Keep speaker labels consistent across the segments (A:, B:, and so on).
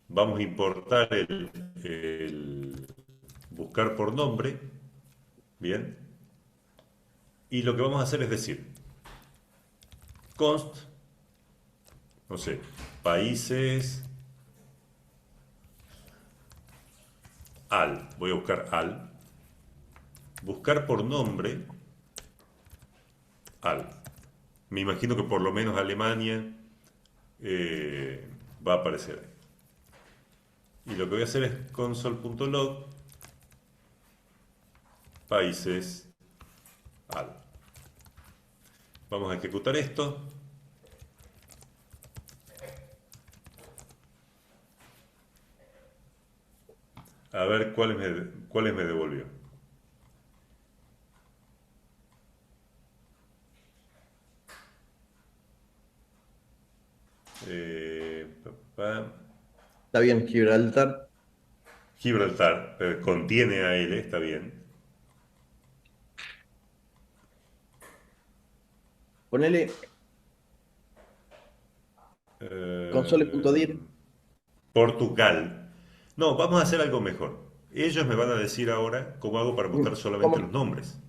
A: vamos a importar el buscar por nombre, bien, y lo que vamos a hacer es decir, const, no sé, países voy a buscar buscar por nombre al. Me imagino que por lo menos Alemania va a aparecer ahí. Y lo que voy a hacer es console.log países al. Vamos a ejecutar esto. A ver cuáles me devolvió. Pa, pa.
B: Está bien, Gibraltar.
A: Gibraltar, contiene a L, está bien.
B: Ponele
A: Eh,
B: console.dir.
A: Portugal. No, vamos a hacer algo mejor. Ellos me van a decir ahora cómo hago para mostrar solamente los
B: ¿Cómo?
A: nombres.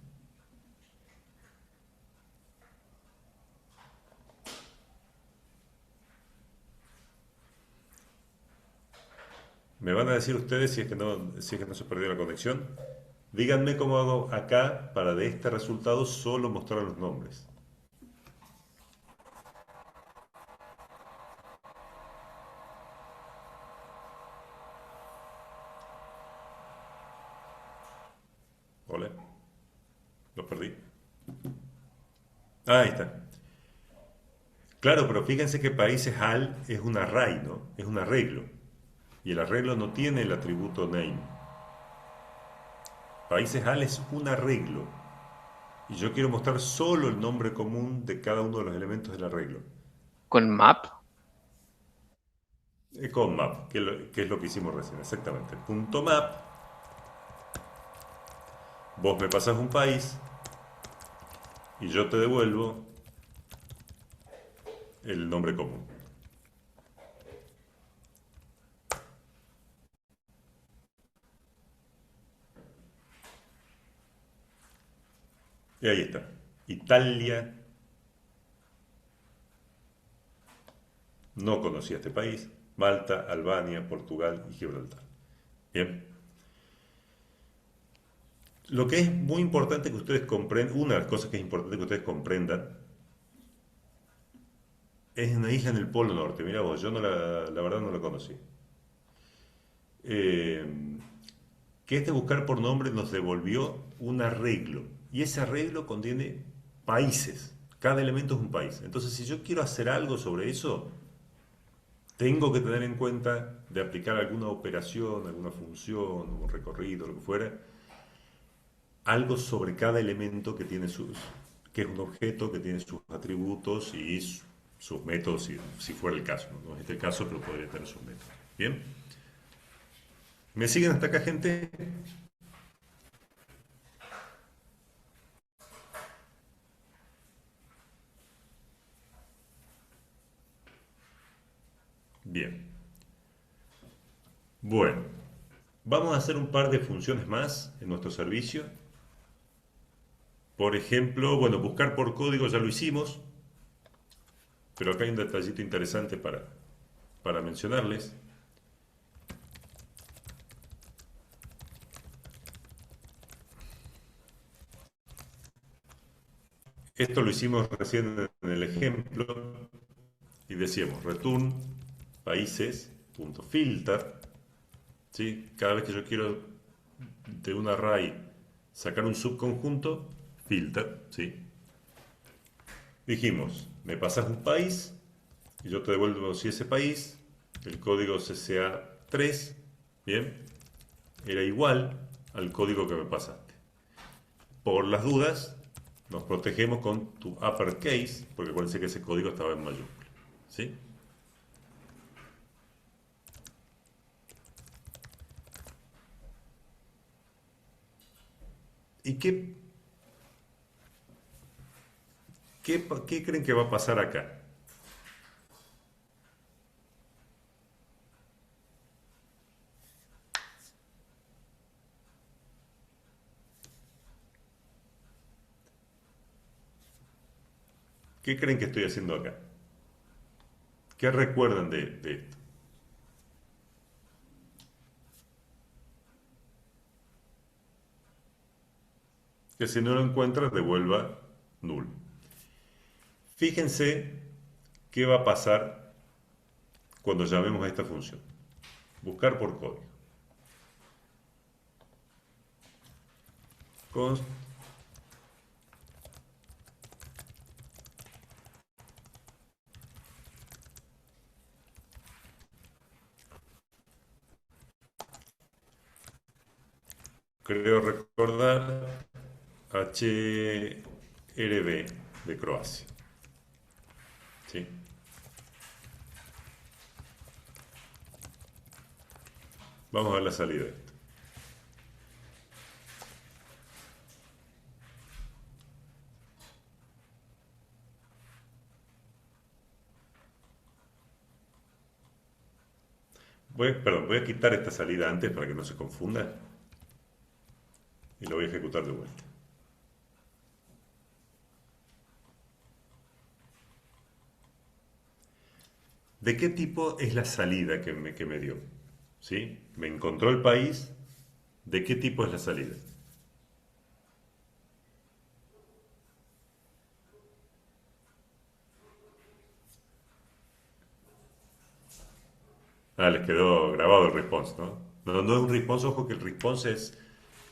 A: Me van a decir ustedes si es que no se perdió la conexión. Díganme cómo hago acá para de este resultado solo mostrar los nombres. Hola, los perdí. Ah, ahí está. Claro, pero fíjense que países al es un array, ¿no? Es un arreglo. Y el arreglo no tiene el atributo name. Países al es un arreglo. Y yo quiero mostrar solo el nombre común de cada uno de los elementos del arreglo.
C: Con map.
A: Con map, que es lo que hicimos recién, exactamente. Punto map, vos me pasás un país y yo te devuelvo el nombre común. Y ahí está. Italia, no conocía este país. Malta, Albania, Portugal y Gibraltar. Bien. Lo que es muy importante que ustedes comprendan, una de las cosas que es importante que ustedes comprendan, es una isla en el Polo Norte. Mira vos, yo no la verdad no la conocí. Eh, que este buscar por nombre nos devolvió un arreglo. Y ese arreglo contiene países. Cada elemento es un país. Entonces, si yo quiero hacer algo sobre eso, tengo que tener en cuenta de aplicar alguna operación, alguna función, un recorrido, lo que fuera, algo sobre cada elemento que es un objeto, que tiene sus atributos y sus métodos, si fuera el caso. No es este el caso, pero podría tener sus métodos. Bien. ¿Me siguen hasta acá, gente? Bien. Bueno, vamos a hacer un par de funciones más en nuestro servicio. Por ejemplo, bueno, buscar por código ya lo hicimos, pero acá hay un detallito interesante para mencionarles. Esto lo hicimos recién en el ejemplo y decíamos return países.filter, ¿sí? Cada vez que yo quiero de un array sacar un subconjunto, filter, ¿sí? Dijimos, me pasas un país y yo te devuelvo si ese país, el código CCA3, bien, era igual al código que me pasaste. Por las dudas, nos protegemos con tu uppercase, porque acuérdense que ese código estaba en mayúscula. ¿Sí? ¿Y qué creen que va a pasar acá? ¿Qué creen que estoy haciendo acá? ¿Qué recuerdan de esto? Que si no lo encuentran, devuelva null. Fíjense qué va a pasar cuando llamemos a esta función. Buscar por código. Const creo recordar HRB de Croacia. ¿Sí? Vamos a ver la salida de esto. Perdón, voy a quitar esta salida antes para que no se confunda y lo voy a ejecutar de vuelta. ¿De qué tipo es la salida que me dio? ¿Sí? Me encontró el país. ¿De qué tipo es la salida? Ah, les quedó grabado el response, ¿no? No, no es un response, ojo que el response es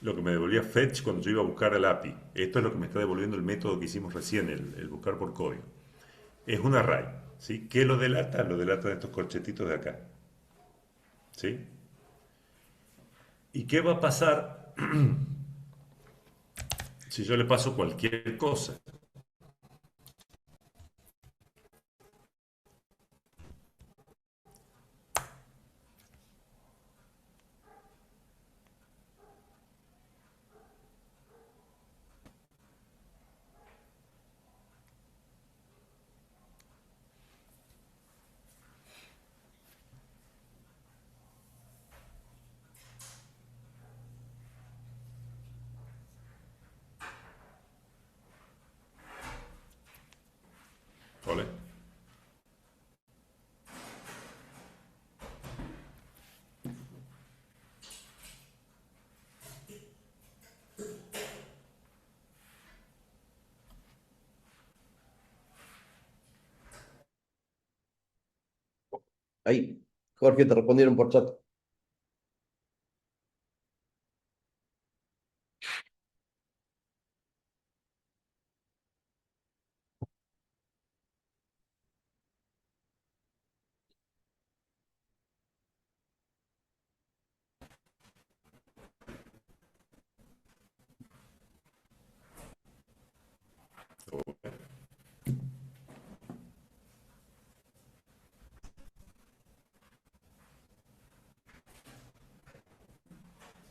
A: lo que me devolvía fetch cuando yo iba a buscar al API. Esto es lo que me está devolviendo el método que hicimos recién, el buscar por código. Es un array, ¿sí? ¿Qué lo delata? Lo delata de estos corchetitos de acá, ¿sí? ¿Y qué va a pasar si yo le paso cualquier cosa? ¿Vale?
B: Ahí, Jorge, te respondieron por chat.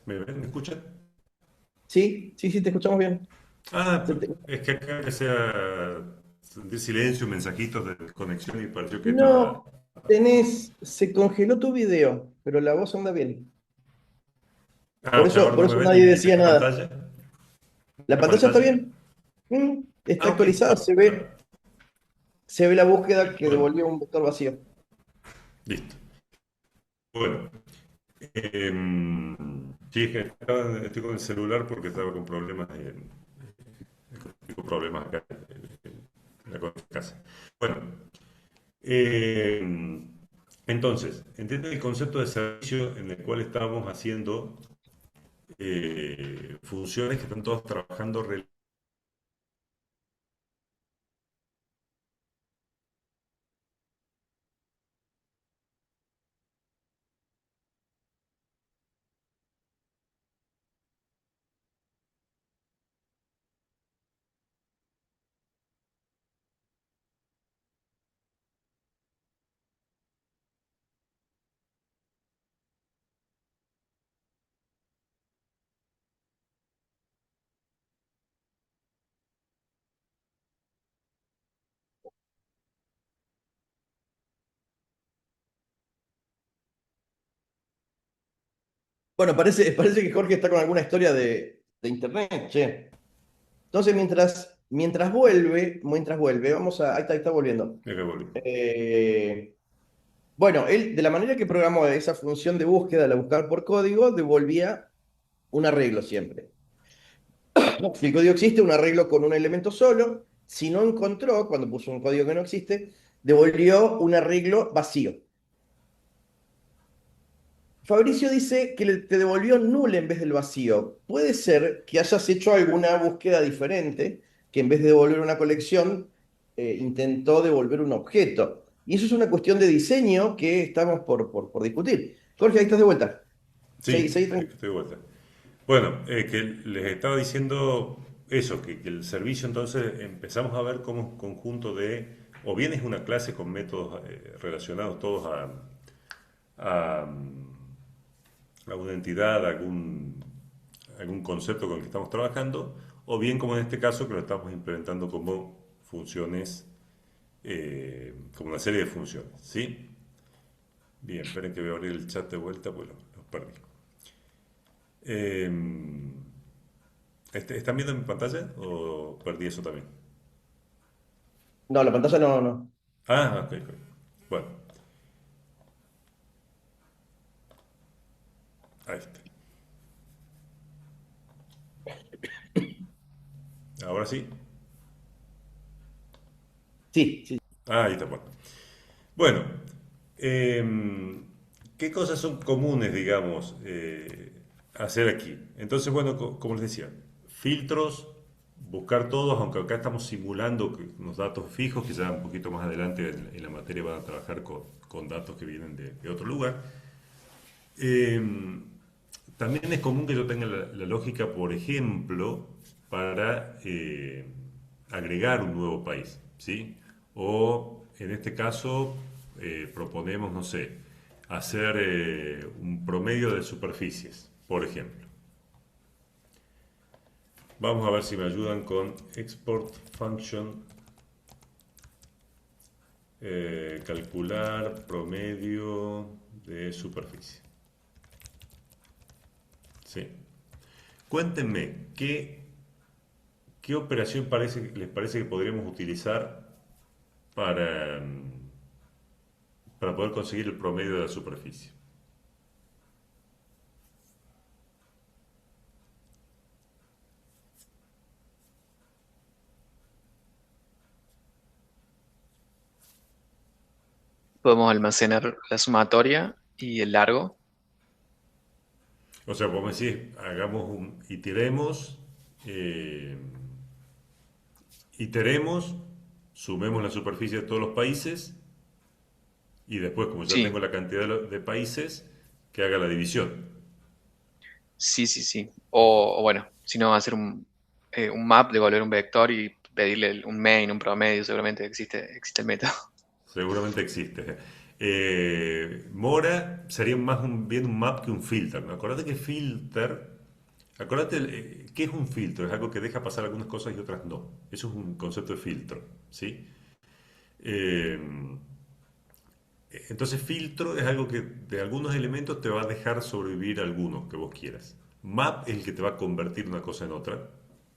B: ¿Me ven? ¿Me escuchan? Sí, sí, sí, te escuchamos bien.
A: Ah,
B: Se te-
A: es que acá empecé a sentir silencio, mensajitos de desconexión y pareció que estaba...
B: No, se congeló tu video, pero la voz anda bien.
A: Ah, ¿ustedes ahora
B: Por
A: no me
B: eso
A: ven
B: nadie
A: en
B: decía
A: esta
B: nada.
A: pantalla?
B: La
A: ¿Esta
B: pantalla está
A: pantalla?
B: bien. Está
A: Ah, ok,
B: actualizada,
A: bárbaro.
B: se ve la búsqueda que
A: Bueno,
B: devolvió un vector vacío.
A: listo. Bueno, sí, es que estoy con el celular porque estaba con problemas, tengo problemas acá en la casa. Bueno, entonces, entienden el concepto de servicio en el cual estamos haciendo funciones que están todas trabajando.
B: Bueno, parece que Jorge está con alguna historia de internet, che. Entonces, mientras vuelve, ahí está volviendo.
A: Acá volví.
B: Eh, bueno, él, de la manera que programó esa función de búsqueda, la buscar por código, devolvía un arreglo siempre. Si el código existe, un arreglo con un elemento solo. Si no encontró, cuando puso un código que no existe, devolvió un arreglo vacío. Fabricio dice que te devolvió null en vez del vacío. Puede ser que hayas hecho alguna búsqueda diferente, que en vez de devolver una colección, intentó devolver un objeto. Y eso es una cuestión de diseño que estamos por discutir. Jorge, ahí estás de vuelta.
A: Sí,
B: Seguí tranquilo.
A: estoy de vuelta. Bueno, que les estaba diciendo eso, que el servicio entonces empezamos a ver como un conjunto de, o bien es una clase con métodos relacionados todos a, a una entidad, a algún concepto con el que estamos trabajando, o bien como en este caso que lo estamos implementando como funciones, como una serie de funciones, ¿sí? Bien, esperen que voy a abrir el chat de vuelta, pues lo perdí. Eh, ¿Están viendo mi pantalla o perdí eso también?
B: No, la pantalla no.
A: Ah, ok, ok. Bueno, ahí está. Ahora sí.
B: Sí, sí.
A: Ah, ahí está. Bueno, bueno ¿qué cosas son comunes, digamos, hacer aquí? Entonces, bueno, como les decía, filtros, buscar todos, aunque acá estamos simulando unos datos fijos, que ya un poquito más adelante en la materia van a trabajar con datos que vienen de otro lugar. Eh, También es común que yo tenga la lógica, por ejemplo, para agregar un nuevo país, ¿sí? O en este caso proponemos, no sé, hacer un promedio de superficies, por ejemplo. Vamos a ver si me ayudan con export function, calcular promedio de superficie. Sí. Cuéntenme, ¿qué operación les parece que podríamos utilizar para, para poder conseguir el promedio de la superficie?
C: Podemos almacenar la sumatoria y el largo.
A: O sea, vos me decís, eh, iteremos, sumemos la superficie de todos los países y después, como ya
C: Sí,
A: tengo la cantidad de países, que haga la división.
C: sí, sí, sí. O bueno, si no, hacer un map, devolver un vector y pedirle un main, un promedio, seguramente existe el método.
A: Seguramente existe. Mora sería bien un map que un filter, ¿no? Acordate qué es un filtro, es algo que deja pasar algunas cosas y otras no. Eso es un concepto de filtro, ¿sí? Eh, entonces filtro es algo que de algunos elementos te va a dejar sobrevivir algunos que vos quieras. Map es el que te va a convertir una cosa en otra.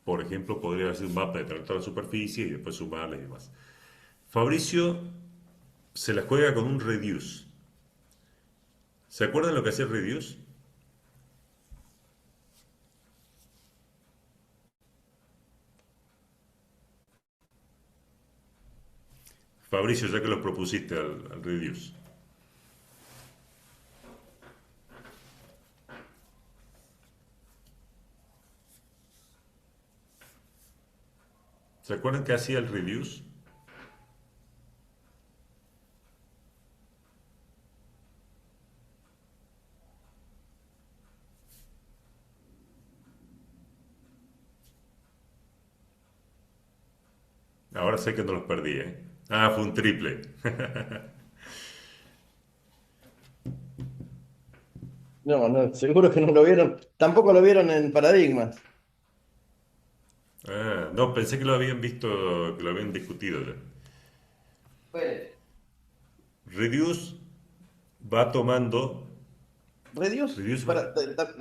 A: Por ejemplo, podría hacer un mapa de toda la superficie y después sumarles y demás. Fabricio se la juega con un reduce. ¿Se acuerdan lo que hacía el reduce? Fabricio, ya que lo propusiste al reduce. ¿Se acuerdan que hacía el reduce? Ahora sé que no los perdí, ¿eh? Ah, fue un triple.
B: No, seguro que no lo vieron. Tampoco lo vieron en Paradigmas.
A: Ah, no, pensé que lo habían visto, que lo habían discutido ya.
B: Pues,
A: Reduce va tomando.
B: Redios,
A: Reduce va.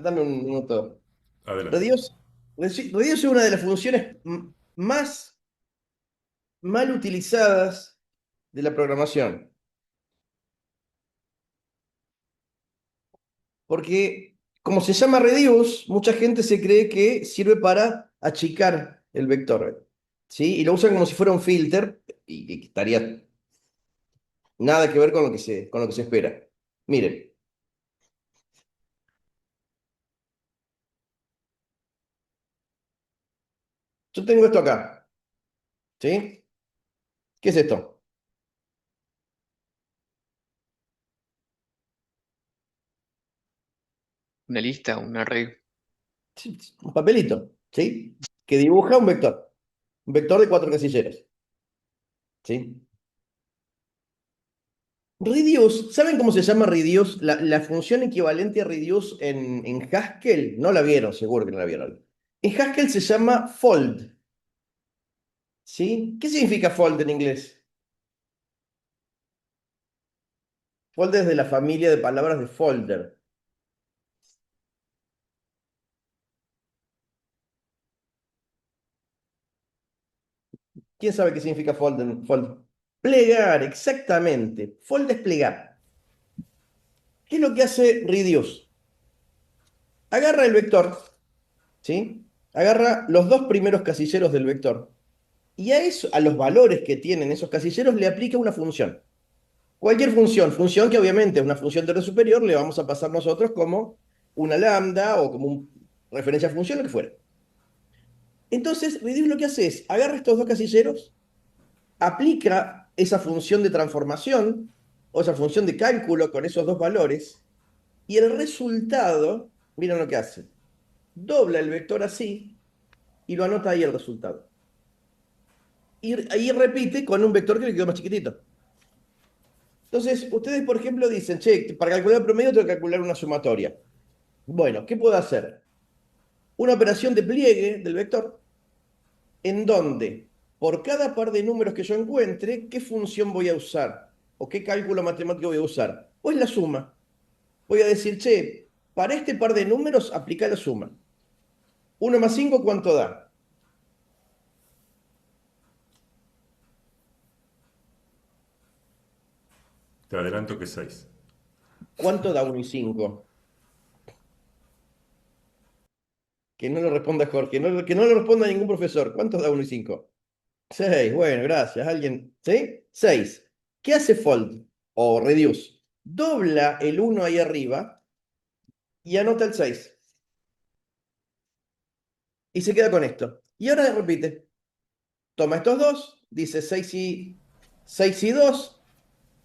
B: dame un minuto.
A: Adelante.
B: Redios es una de las funciones más mal utilizadas de la programación. Porque como se llama reduce, mucha gente se cree que sirve para achicar el vector, ¿sí? Y lo usan como si fuera un filter y estaría nada que ver con lo que se espera. Miren, yo tengo esto acá, ¿sí? ¿Qué es esto?
C: Una lista, un array.
B: Sí, un papelito, ¿sí? Que dibuja un vector de 4 casilleros, ¿sí? Reduce, ¿saben cómo se llama reduce? La función equivalente a reduce en Haskell, no la vieron, seguro que no la vieron. En Haskell se llama fold, ¿sí? ¿Qué significa fold en inglés? Fold es de la familia de palabras de folder. ¿Quién sabe qué significa fold? Plegar, exactamente. Fold es plegar. ¿Qué es lo que hace reduce? Agarra el vector, ¿sí? Agarra los dos primeros casilleros del vector y a los valores que tienen esos casilleros le aplica una función. Cualquier función que obviamente es una función de orden superior, le vamos a pasar nosotros como una lambda o como una referencia a función, lo que fuera. Entonces, Redis lo que hace es, agarra estos dos casilleros, aplica esa función de transformación o esa función de cálculo con esos dos valores, y el resultado, miren lo que hace, dobla el vector así y lo anota ahí el resultado. Y ahí repite con un vector que le quedó más chiquitito. Entonces, ustedes, por ejemplo, dicen, che, para calcular el promedio tengo que calcular una sumatoria. Bueno, ¿qué puedo hacer? Una operación de pliegue del vector en donde por cada par de números que yo encuentre, ¿qué función voy a usar? ¿O qué cálculo matemático voy a usar? Pues la suma. Voy a decir, che, para este par de números aplica la suma. 1 más 5, ¿cuánto da?
A: Te adelanto que 6.
B: ¿Cuánto da 1 y 5? Que no lo responda Jorge, que no lo responda ningún profesor. ¿Cuánto da 1 y 5? 6, bueno, gracias. ¿Alguien? ¿Sí? 6. ¿Qué hace fold o reduce? Dobla el 1 ahí arriba y anota el 6. Y se queda con esto. Y ahora repite. Toma estos dos, dice 6 y 2,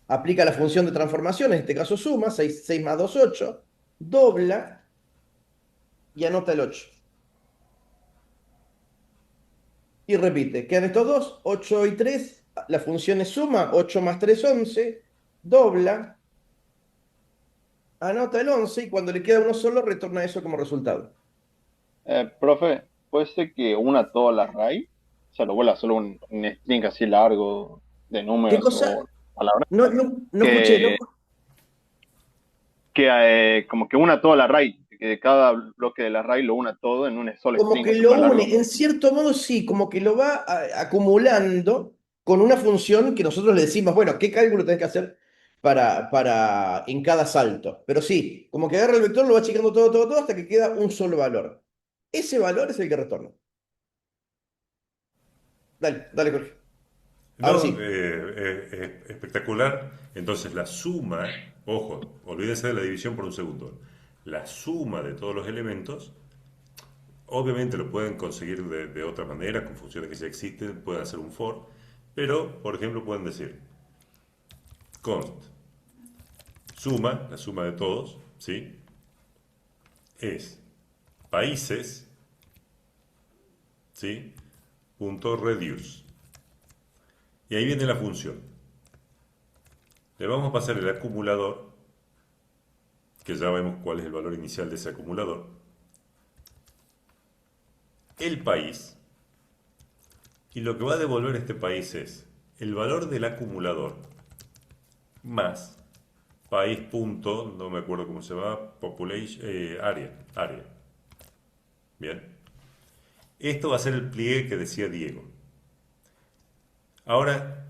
B: aplica la función de transformación, en este caso suma, 6 más 2, 8, dobla y anota el 8. Y repite, quedan estos dos, 8 y 3, la función es suma, 8 más 3, 11, dobla, anota el 11 y cuando le queda uno solo retorna eso como resultado.
D: Profe, puede ser que una toda la raíz, o sea, lo vuelva solo un string así largo de
B: ¿Qué
D: números
B: cosa?
D: o palabras,
B: No escuché, no.
D: que, como que una toda la raíz, que cada bloque de la raíz lo una todo en un solo
B: Como
D: string
B: que lo
D: súper largo.
B: une, en cierto modo sí, como que lo va acumulando con una función que nosotros le decimos, bueno, ¿qué cálculo tenés que hacer para en cada salto? Pero sí, como que agarra el vector, lo va achicando todo hasta que queda un solo valor. Ese valor es el que retorna. Dale, dale, Jorge. Ahora
A: No,
B: sí.
A: espectacular. Entonces la suma, ojo, olvídense de la división por un segundo. La suma de todos los elementos, obviamente lo pueden conseguir de otra manera, con funciones que ya existen, pueden hacer un for, pero, por ejemplo, pueden decir const, suma, la suma de todos, ¿sí? Es países, ¿sí? Punto reduce. Y ahí viene la función. Le vamos a pasar el acumulador, que ya vemos cuál es el valor inicial de ese acumulador, el país, y lo que va a devolver este país es el valor del acumulador más país punto, no me acuerdo cómo se llama, population, área. Bien. Esto va a ser el pliegue que decía Diego. Ahora,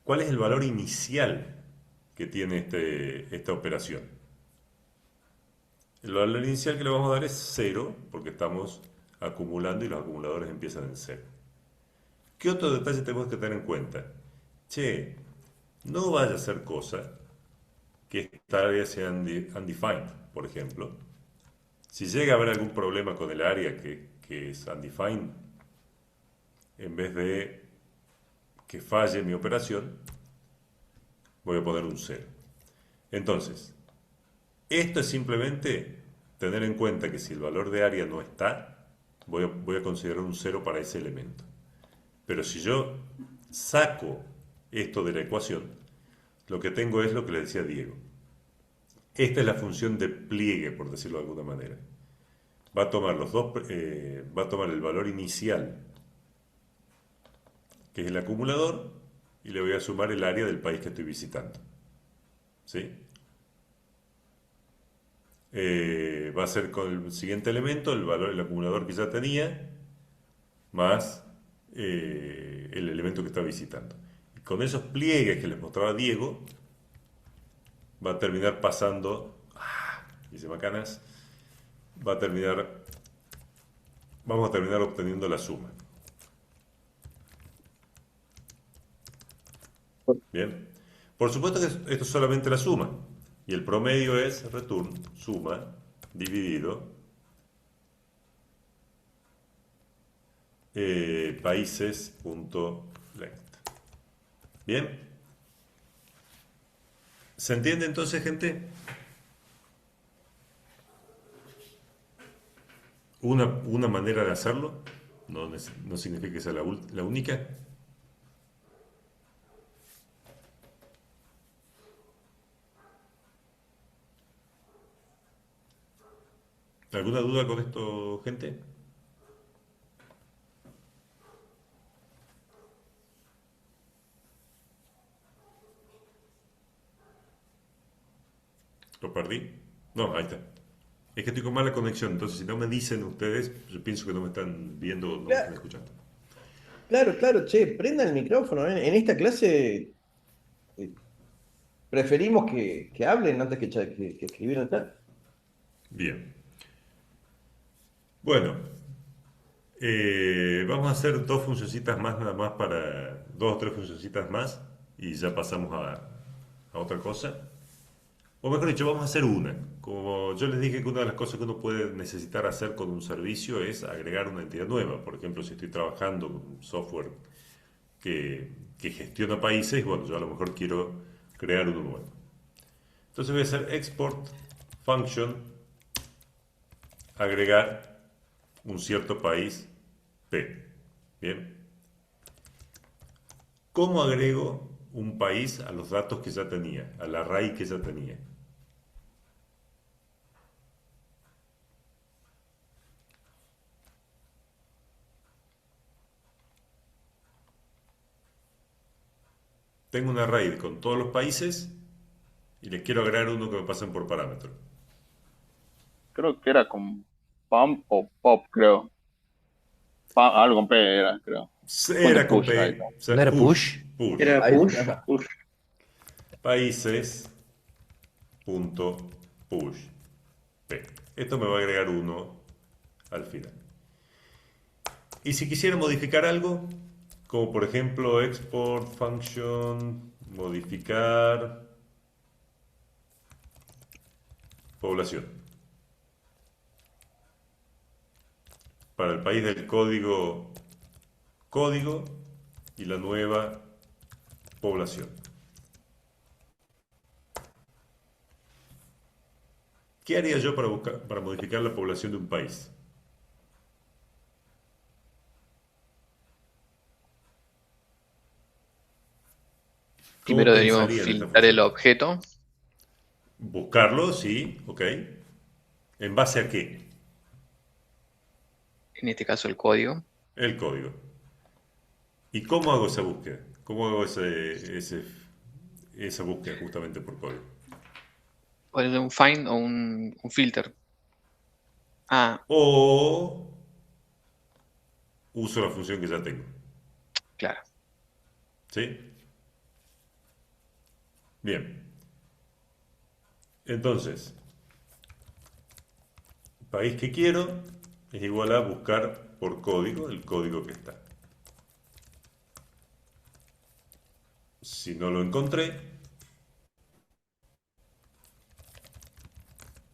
A: ¿cuál es el valor inicial que tiene esta operación? El valor inicial que le vamos a dar es cero, porque estamos acumulando y los acumuladores empiezan en cero. ¿Qué otro detalle tenemos que tener en cuenta? Che, no vaya a ser cosa que esta área sea undefined, por ejemplo. Si llega a haber algún problema con el área que es undefined, en vez de que falle mi operación, voy a poner un cero. Entonces, esto es simplemente tener en cuenta que si el valor de área no está, voy a considerar un cero para ese elemento. Pero si yo saco esto de la ecuación, lo que tengo es lo que le decía Diego. Esta es la función de pliegue, por decirlo de alguna manera. Va a tomar va a tomar el valor inicial, que es el acumulador, y le voy a sumar el área del país que estoy visitando. ¿Sí? Va a ser con el siguiente elemento el acumulador que ya tenía, más el elemento que está visitando. Y con esos pliegues que les mostraba Diego, va a terminar pasando, dice Macanas, vamos a terminar obteniendo la suma. Bien. Por supuesto que esto es solamente la suma. Y el promedio es return, suma, dividido, países.length. Bien. ¿Se entiende entonces, gente? Una manera de hacerlo, no significa que sea la única. ¿Alguna duda con esto, gente? ¿Lo perdí? No, ahí está. Es que estoy con mala conexión, entonces si no me dicen ustedes, yo pienso que no me están viendo o no me están escuchando.
B: Claro, claro, che, prendan el micrófono. En esta clase preferimos que hablen antes que escribir en el chat.
A: Bien. Bueno, vamos a hacer dos funcioncitas más, nada más dos o tres funcioncitas más y ya pasamos a otra cosa. O mejor dicho, vamos a hacer una. Como yo les dije que una de las cosas que uno puede necesitar hacer con un servicio es agregar una entidad nueva. Por ejemplo, si estoy trabajando con un software que gestiona países, bueno, yo a lo mejor quiero crear uno nuevo. Entonces voy a hacer export function, agregar un cierto país P. Bien. ¿Cómo agrego un país a los datos que ya tenía, al array que ya tenía? Tengo un array con todos los países y les quiero agregar uno que me pasen por parámetro.
D: Creo que era con pump o pop, creo. Algo con P era, creo.
A: Era con
D: Push,
A: P,
D: ahí.
A: o sea,
E: ¿No era
A: push,
E: push?
A: push.
C: Era
B: Ahí
C: push.
B: está.
D: Push.
A: Países punto push P. Esto me va a agregar uno al final. Y si quisiera modificar algo, como por ejemplo export function, modificar población. Para el país del código y la nueva población. ¿Qué haría yo para modificar la población de un país? ¿Cómo
C: Primero deberíamos
A: pensaría en esta
C: filtrar el
A: función?
C: objeto.
A: Buscarlo, sí, ok. ¿En base a qué?
C: En este caso el código.
A: El código. ¿Y cómo hago esa búsqueda? ¿Cómo hago esa búsqueda justamente por código?
C: Ponerle un find o un filter. Ah,
A: O uso la función que ya tengo.
C: claro.
A: ¿Sí? Bien. Entonces, país que quiero es igual a buscar por código el código que está. Si no lo encontré,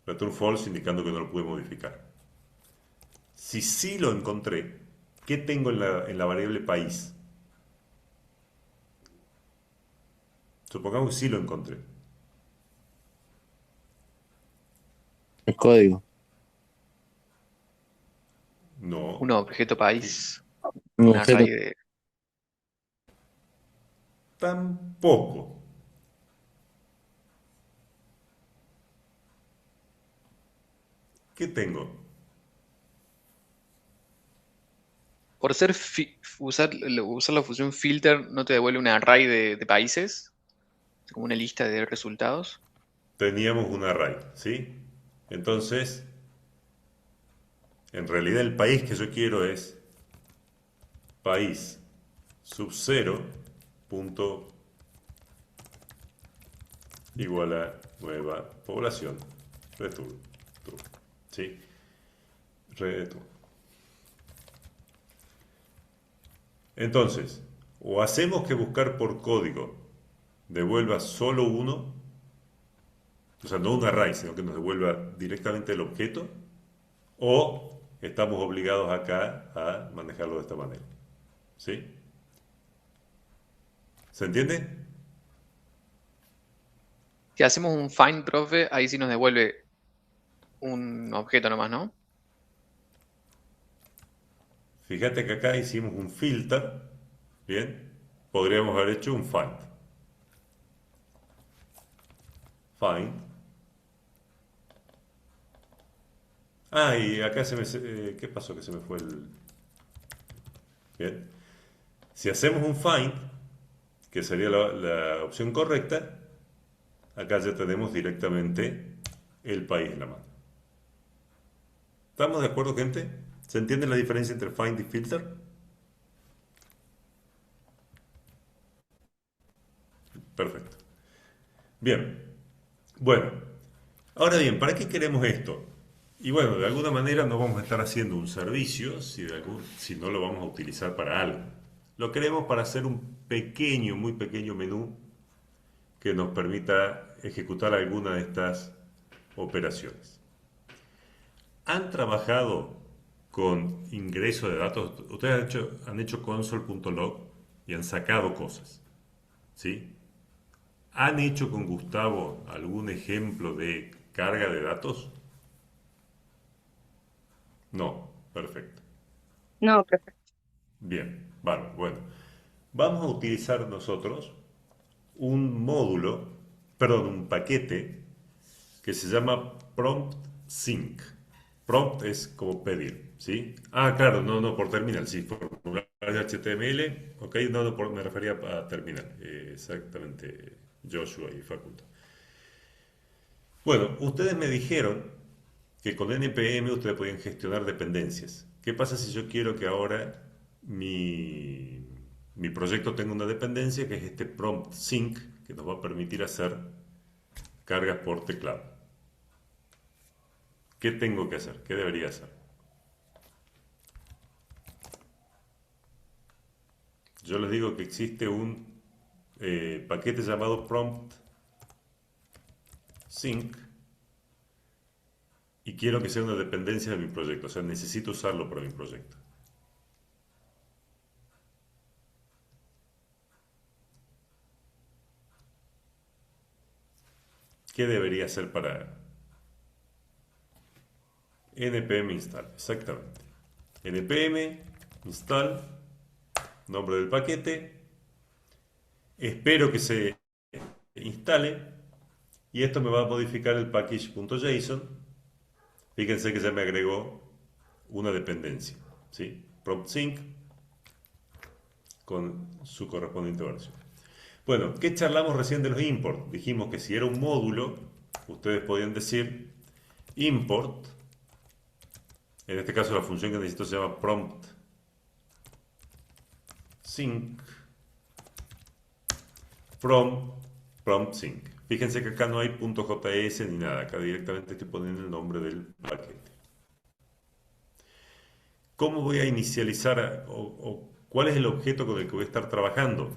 A: return false indicando que no lo pude modificar. Si sí lo encontré, ¿qué tengo en la variable país? Supongamos que sí lo encontré.
E: El código.
C: Un
A: No.
C: objeto país,
E: Un
C: un
E: objeto.
C: array de...
A: Tampoco. ¿Qué tengo?
C: Por ser usar la función filter, ¿no te devuelve un array de países? Como una lista de resultados.
A: Teníamos un array, ¿sí? Entonces, en realidad el país que yo quiero es país sub 0 punto igual a nueva población return true, ¿sí? Return. Entonces, o hacemos que buscar por código devuelva solo uno, o sea, no un array, sino que nos devuelva directamente el objeto, o estamos obligados acá a manejarlo de esta manera, ¿sí? ¿Se entiende?
C: Si hacemos un find, profe, ahí sí nos devuelve un objeto nomás, ¿no?
A: Fíjate que acá hicimos un filter, ¿bien? Podríamos haber hecho un find. Find. Ah, y acá ¿qué pasó? Que se me fue el... Bien. Si hacemos un find, que sería la opción correcta, acá ya tenemos directamente el país en la mano. ¿Estamos de acuerdo, gente? ¿Se entiende la diferencia entre find y filter? Perfecto. Bien. Bueno, ahora bien, ¿para qué queremos esto? Y bueno, de alguna manera no vamos a estar haciendo un servicio si no lo vamos a utilizar para algo. Lo queremos para hacer un pequeño, muy pequeño menú que nos permita ejecutar alguna de estas operaciones. ¿Han trabajado con ingreso de datos? Ustedes han hecho console.log y han sacado cosas, ¿sí? ¿Han hecho con Gustavo algún ejemplo de carga de datos? No, perfecto.
F: No, profe.
A: Bien, bárbaro. Bueno, vamos a utilizar nosotros un módulo, perdón, un paquete que se llama prompt sync. Prompt es como pedir, ¿sí? Ah, claro, no, por terminal, sí, formulario HTML, ok, no, me refería a terminal, exactamente, Joshua y Facundo. Bueno, ustedes me dijeron que con NPM ustedes podían gestionar dependencias. ¿Qué pasa si yo quiero que ahora mi proyecto tenga una dependencia que es este prompt sync que nos va a permitir hacer cargas por teclado? ¿Qué tengo que hacer? ¿Qué debería hacer? Yo les digo que existe un paquete llamado prompt sync y quiero que sea una dependencia de mi proyecto, o sea, necesito usarlo para mi proyecto. ¿Qué debería hacer para npm install? Exactamente. npm install, nombre del paquete, espero que se instale y esto me va a modificar el package.json. Fíjense que ya me agregó una dependencia, ¿sí? Prompt sync con su correspondiente versión. Bueno, ¿qué charlamos recién de los import? Dijimos que si era un módulo, ustedes podían decir import, en este caso la función que necesito se llama prompt sync, prompt sync. Fíjense que acá no hay .js ni nada, acá directamente estoy poniendo el nombre del paquete. ¿Cómo voy a inicializar o cuál es el objeto con el que voy a estar trabajando?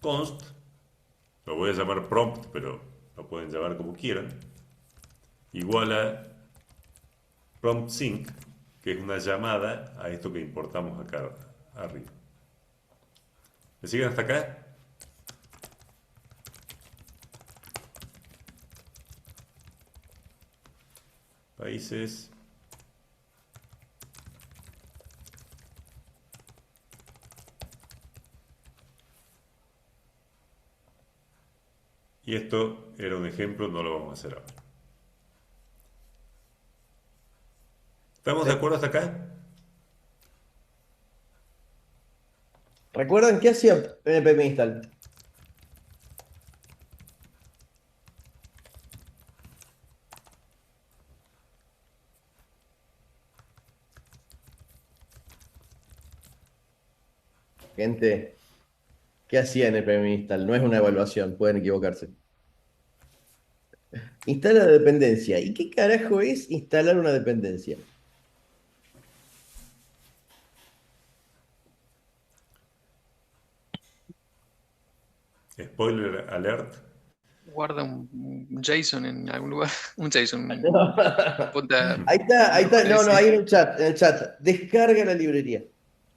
A: Const, lo voy a llamar prompt, pero lo pueden llamar como quieran, igual a prompt sync, que es una llamada a esto que importamos acá arriba. ¿Me siguen hasta acá? Países. Y esto era un ejemplo, no lo vamos a hacer ahora. ¿Estamos de acuerdo hasta acá?
B: ¿Recuerdan qué hacía npm install? Gente, ¿qué hacía npm install? No es una evaluación, pueden equivocarse. Instala la dependencia. ¿Y qué carajo es instalar una dependencia?
A: Spoiler alert.
C: Guarda un JSON en algún lugar. Un JSON, punta,
B: Ahí está. No,
C: sí.
B: ahí en el chat. Descarga la librería.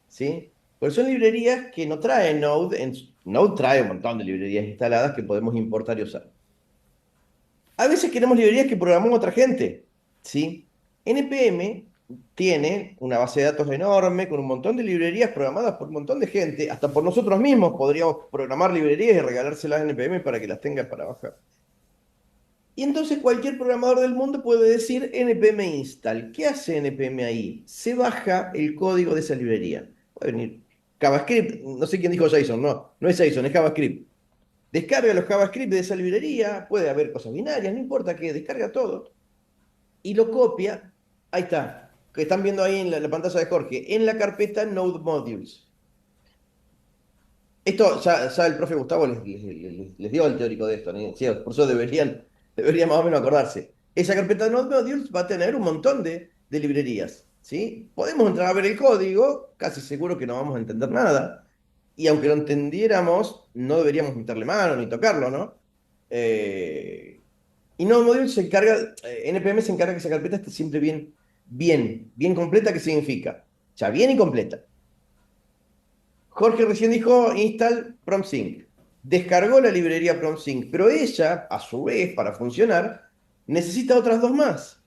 B: ¿Sí? Pues son librerías que no trae Node. Node trae un montón de librerías instaladas que podemos importar y usar. A veces queremos librerías que programó otra gente. ¿Sí? NPM tiene una base de datos enorme con un montón de librerías programadas por un montón de gente. Hasta por nosotros mismos podríamos programar librerías y regalárselas a NPM para que las tenga para bajar. Y entonces cualquier programador del mundo puede decir npm install. ¿Qué hace npm ahí? Se baja el código de esa librería. Puede venir JavaScript, no sé quién dijo JSON, no es JSON, es JavaScript. Descarga los JavaScript de esa librería, puede haber cosas binarias, no importa qué, descarga todo y lo copia. Ahí está, que están viendo ahí en la pantalla de Jorge, en la carpeta Node Modules. Esto ya el profe Gustavo les dio el teórico de esto, ¿no? Sí, por eso deberían más o menos acordarse. Esa carpeta de Node Modules va a tener un montón de librerías, ¿sí? Podemos entrar a ver el código, casi seguro que no vamos a entender nada, y aunque lo entendiéramos, no deberíamos meterle mano ni tocarlo, ¿no? Y Node Modules se encarga, NPM se encarga que esa carpeta esté siempre bien completa, ¿qué significa? Ya, bien y completa. Jorge recién dijo install PromSync. Descargó la librería PromSync, pero ella, a su vez, para funcionar, necesita otras dos más,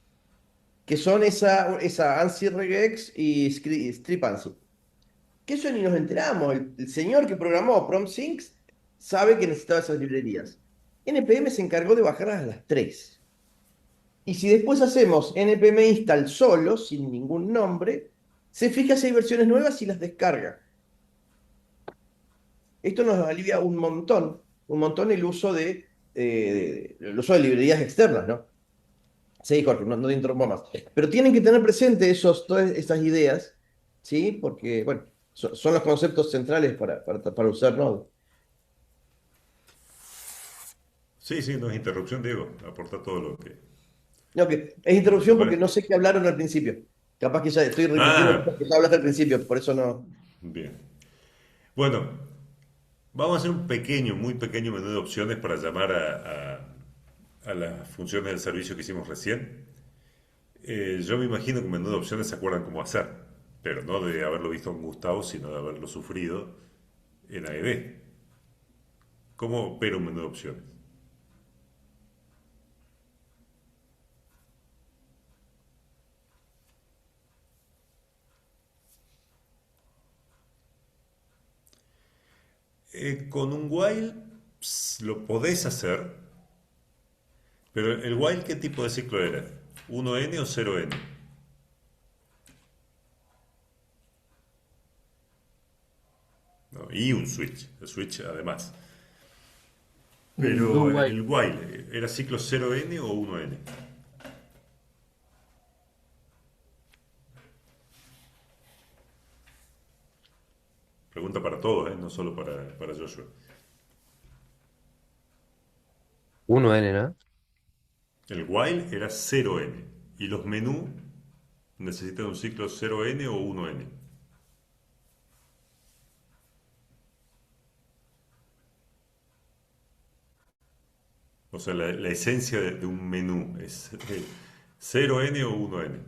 B: que son esa ANSI regex y strip ANSI. Que eso ni nos enteramos. El señor que programó PromSync sabe que necesitaba esas librerías. NPM se encargó de bajarlas a las tres. Y si después hacemos npm install solo, sin ningún nombre, se fija si hay versiones nuevas y las descarga. Esto nos alivia un montón el uso de librerías externas, ¿no? Sí, Jorge, no te interrumpo más. Pero tienen que tener presente todas esas ideas, ¿sí? Porque, bueno, son los conceptos centrales para usar Node.
A: Sí, sí, no es interrupción, Diego. Aporta todo
B: No, es
A: lo que se
B: interrupción porque
A: puede.
B: no sé qué hablaron al principio. Capaz que ya estoy repitiendo
A: Ah,
B: cosas que ya hablaste al principio, por eso no.
A: bien. Bueno, vamos a hacer un pequeño, muy pequeño menú de opciones para llamar a las funciones del servicio que hicimos recién. Yo me imagino que un menú de opciones se acuerdan cómo hacer, pero no de haberlo visto con Gustavo, sino de haberlo sufrido en AED. ¿Cómo opera un menú de opciones? Con un while lo podés hacer, pero el while, ¿qué tipo de ciclo era? ¿1n o 0n? ¿No? Y un switch, el switch además.
F: Do
A: Pero
F: while.
A: el while, ¿era ciclo 0n o 1n? Pregunta para todos, no solo para Joshua.
F: 1N, ¿no?
A: El while era 0n. Y los menú necesitan un ciclo 0n o 1n. O sea, la esencia de un menú es 0n o 1n.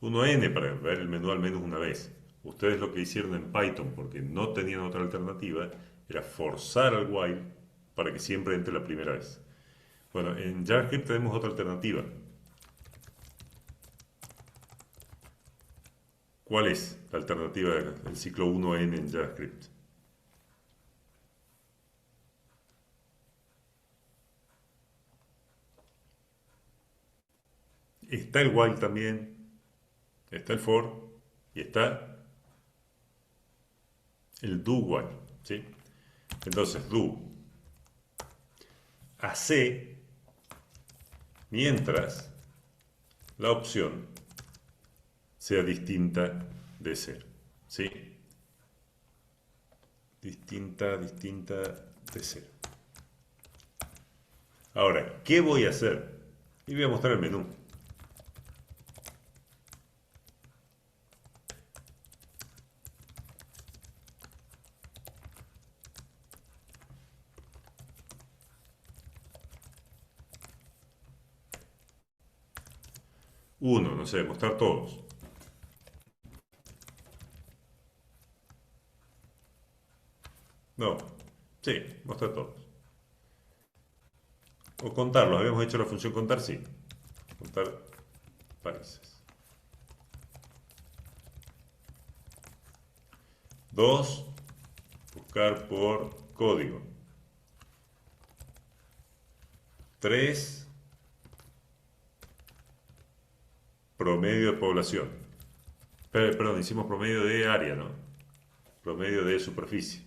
A: 1n para ver el menú al menos una vez. Ustedes lo que hicieron en Python, porque no tenían otra alternativa, era forzar al while para que siempre entre la primera vez. Bueno, en JavaScript tenemos otra alternativa. ¿Cuál es la alternativa del ciclo 1n en JavaScript? Está el while también, está el for y está el do while, ¿sí? Entonces, do hace mientras la opción sea distinta de 0, ¿sí? Distinta de 0. Ahora, ¿qué voy a hacer? Y voy a mostrar el menú. Uno, no sé, mostrar todos. No, sí, mostrar todos. O contarlos, habíamos hecho la función contar, sí. Contar países. 2, buscar por código. 3, promedio de población. Perdón, hicimos promedio de área, ¿no? Promedio de superficie.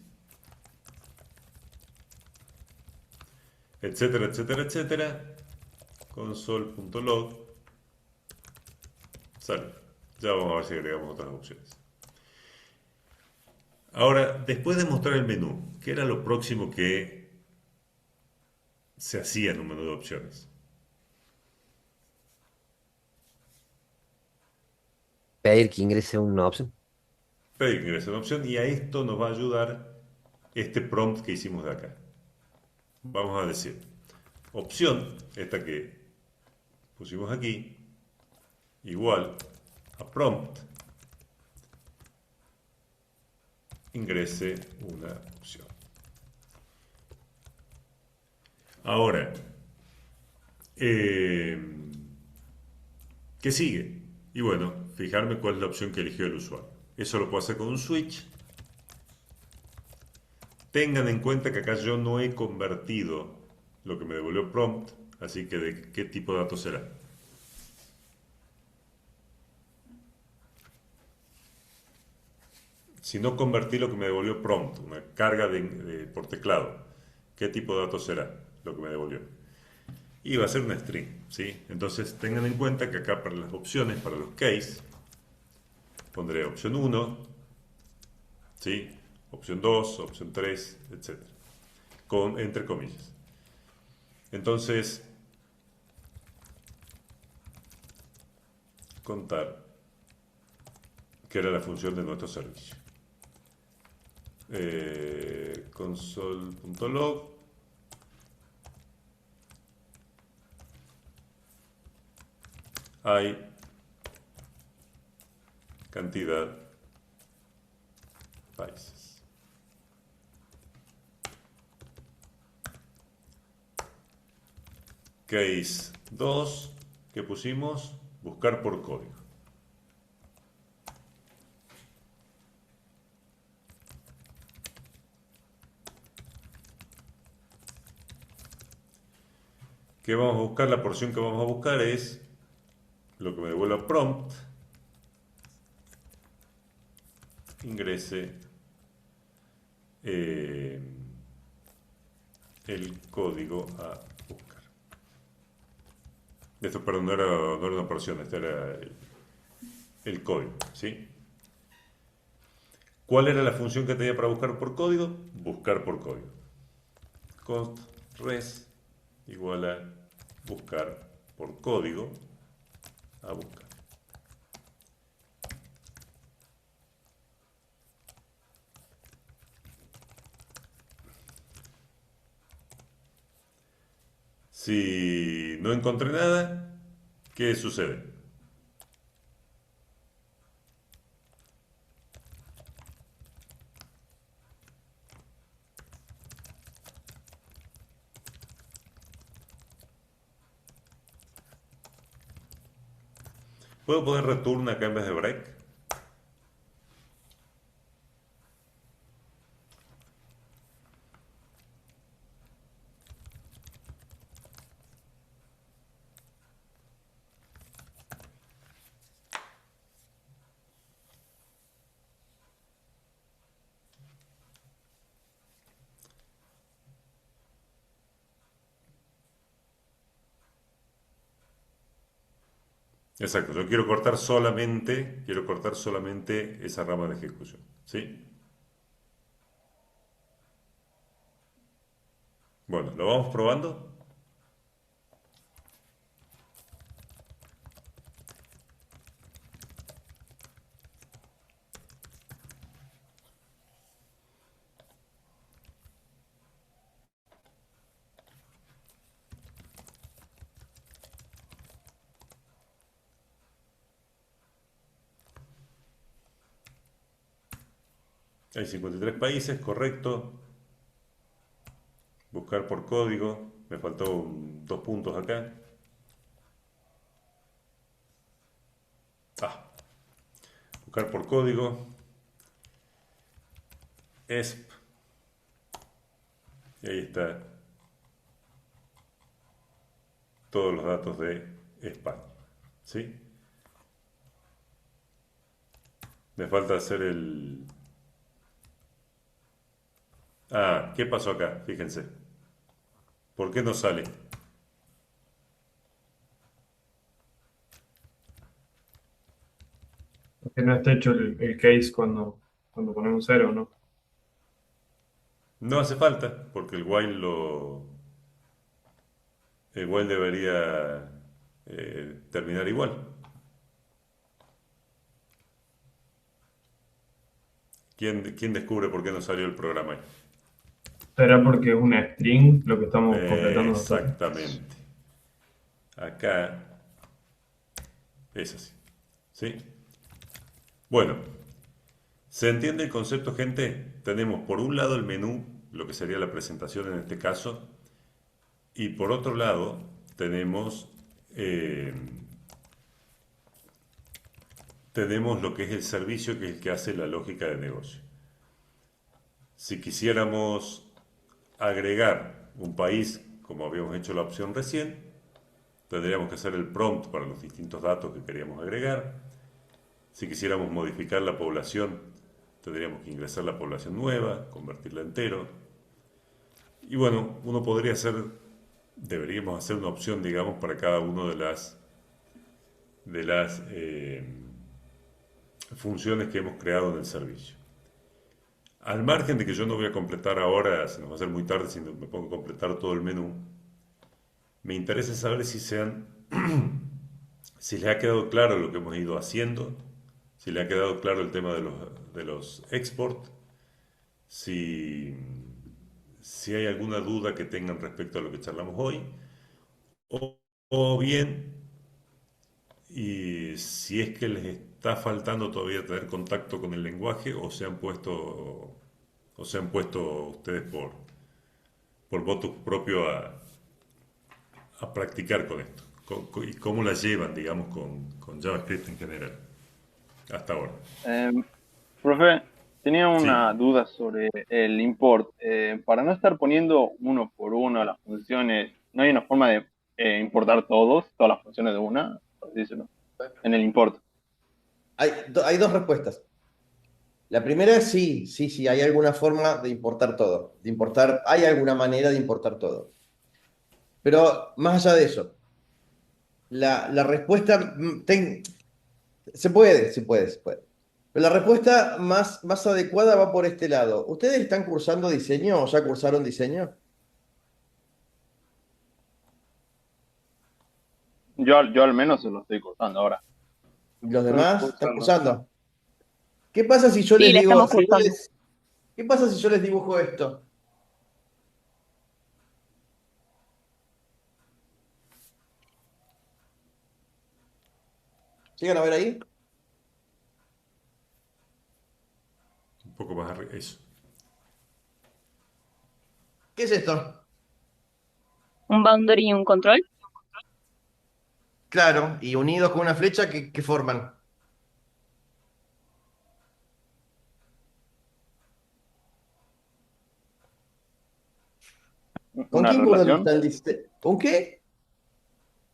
A: Etcétera, etcétera, etcétera. Console.log. Sale. Ya vamos a ver si agregamos otras opciones. Ahora, después de mostrar el menú, ¿qué era lo próximo que se hacía en un menú de opciones?
F: Pedir que ingrese una opción.
A: Pedir que ingrese una opción y a esto nos va a ayudar este prompt que hicimos de acá. Vamos a decir, opción, esta que pusimos aquí, igual a prompt, ingrese una opción. Ahora, ¿qué sigue? Y bueno, fijarme cuál es la opción que eligió el usuario. Eso lo puedo hacer con un switch. Tengan en cuenta que acá yo no he convertido lo que me devolvió prompt, así que ¿de qué tipo de datos será? Si no convertí lo que me devolvió prompt, una carga por teclado, ¿qué tipo de datos será lo que me devolvió? Y va a ser una string, ¿sí? Entonces tengan en cuenta que acá para las opciones, para los case, pondré opción 1, ¿sí? Opción 2, opción 3, etc. Entre comillas. Entonces, contar, que era la función de nuestro servicio. Console.log hay cantidad países. Case 2, que pusimos, buscar por código. ¿Qué vamos a buscar? La porción que vamos a buscar es lo que me devuelva prompt, ingrese el código a buscar. Esto, perdón, no era una porción, este era el código, ¿sí? ¿Cuál era la función que tenía para buscar por código? Buscar por código. Const res igual a buscar por código a buscar. Si no encontré nada, ¿qué sucede? ¿Puedo poner return acá en vez de break? Exacto, yo quiero cortar solamente esa rama de ejecución. ¿Sí? Bueno, ¿lo vamos probando? Hay 53 países, correcto. Buscar por código. Me faltó dos puntos acá. Ah, buscar por código. ESP. Y ahí está todos los datos de España. ¿Sí? Me falta hacer el... Ah, ¿qué pasó acá? Fíjense. ¿Por qué no sale?
G: Que no está hecho el case cuando ponemos cero, ¿no?
A: No hace falta, porque el while debería terminar igual. ¿Quién descubre por qué no salió el programa ahí?
G: ¿Será porque es una string lo que estamos completando nosotros?
A: Exactamente. Acá es así. ¿Sí? Bueno, ¿se entiende el concepto, gente? Tenemos por un lado el menú, lo que sería la presentación en este caso, y por otro lado tenemos, eh, tenemos lo que es el servicio, que es el que hace la lógica de negocio. Si quisiéramos agregar un país, como habíamos hecho la opción recién, tendríamos que hacer el prompt para los distintos datos que queríamos agregar. Si quisiéramos modificar la población, tendríamos que ingresar la población nueva, convertirla en entero. Y bueno, deberíamos hacer una opción, digamos, para cada una de las funciones que hemos creado en el servicio. Al margen de que yo no voy a completar ahora, se nos va a hacer muy tarde si me pongo a completar todo el menú, me interesa saber si les ha quedado claro lo que hemos ido haciendo, si les ha quedado claro el tema de los export, si, si hay alguna duda que tengan respecto a lo que charlamos hoy, o bien, y si es que les está faltando todavía tener contacto con el lenguaje o se han puesto ustedes por voto propio a practicar con esto. ¿Y cómo la llevan, digamos, con JavaScript en general? Hasta ahora.
D: Profe, tenía
A: Sí.
D: una duda sobre el import. Para no estar poniendo uno por uno las funciones, ¿no hay una forma de importar todas las funciones de una? Por así decirlo, en el import.
B: Hay dos respuestas. La primera es sí, sí, sí, hay alguna forma de importar todo. Hay alguna manera de importar todo. Pero más allá de eso, la respuesta se puede, se puede, se puede. La respuesta más adecuada va por este lado. ¿Ustedes están cursando diseño o ya cursaron diseño?
D: Yo al menos se lo estoy cursando ahora.
B: ¿Los
H: Estoy
B: demás están
H: cursando.
B: cursando? ¿Qué pasa si yo
I: Sí,
B: les
I: la
B: digo,
I: estamos cursando.
B: ¿qué pasa si yo les dibujo esto? ¿Llegan a ver ahí?
A: Un poco más arriba, eso.
B: ¿Qué es esto?
I: Un boundary y un control.
B: Claro, y unidos con una flecha que forman. ¿Con
D: ¿Una
B: quién cursan
D: relación?
B: ¿Con qué?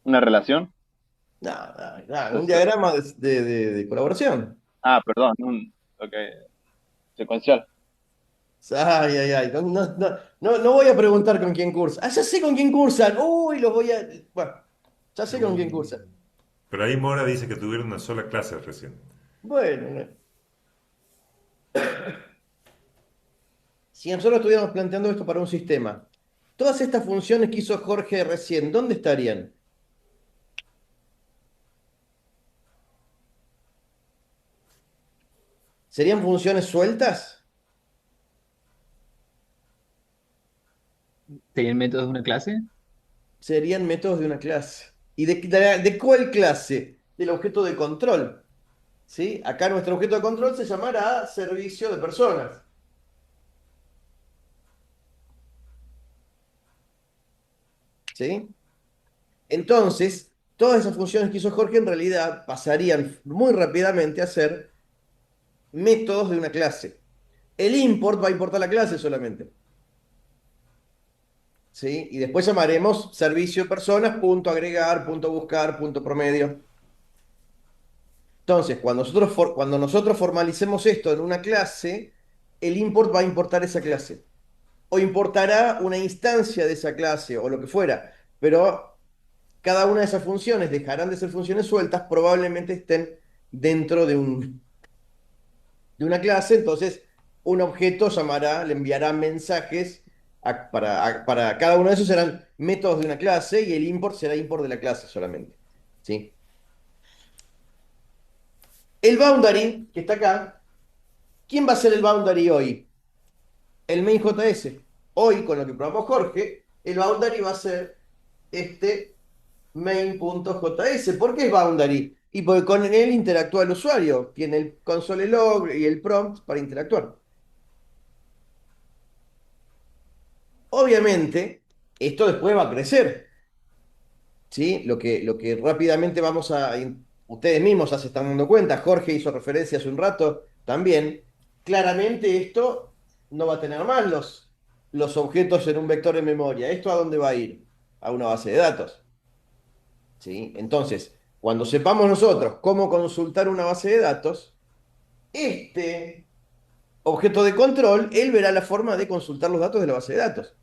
D: ¿Una relación?
B: No, no, no, un diagrama de colaboración.
D: Ah, perdón. Ok, secuencial.
B: Ay, ay, ay. No voy a preguntar con quién cursan. Ah, ya sé con quién cursan. Uy, los voy a. Bueno, ya sé con quién cursan.
A: Pero ahí Mora dice que tuvieron una sola clase recién.
B: Bueno, si nosotros estuviéramos planteando esto para un sistema, todas estas funciones que hizo Jorge recién, ¿dónde estarían? ¿Serían funciones sueltas?
J: ¿Serían métodos de una clase?
B: Serían métodos de una clase. ¿Y de cuál clase? Del objeto de control. ¿Sí? Acá nuestro objeto de control se llamará servicio de personas. ¿Sí? Entonces, todas esas funciones que hizo Jorge en realidad pasarían muy rápidamente a ser métodos de una clase. El import va a importar la clase solamente. ¿Sí? Y después llamaremos servicio de personas, punto agregar, punto buscar, punto promedio. Entonces, cuando nosotros formalicemos esto en una clase, el import va a importar esa clase. O importará una instancia de esa clase o lo que fuera. Pero cada una de esas funciones dejarán de ser funciones sueltas, probablemente estén dentro de una clase. Entonces, un objeto le enviará mensajes para cada uno de esos serán métodos de una clase y el import será import de la clase solamente. ¿Sí? El boundary, que está acá, ¿quién va a ser el boundary hoy? El main.js. Hoy, con lo que probamos Jorge, el boundary va a ser este main.js. ¿Por qué es boundary? Y porque con él interactúa el usuario. Tiene el console log y el prompt para interactuar. Obviamente, esto después va a crecer. ¿Sí? Lo que rápidamente ustedes mismos ya se están dando cuenta, Jorge hizo referencia hace un rato también, claramente esto no va a tener más los objetos en un vector de memoria. ¿Esto a dónde va a ir? A una base de datos. ¿Sí? Entonces, cuando sepamos nosotros cómo consultar una base de datos, este objeto de control, él verá la forma de consultar los datos de la base de datos.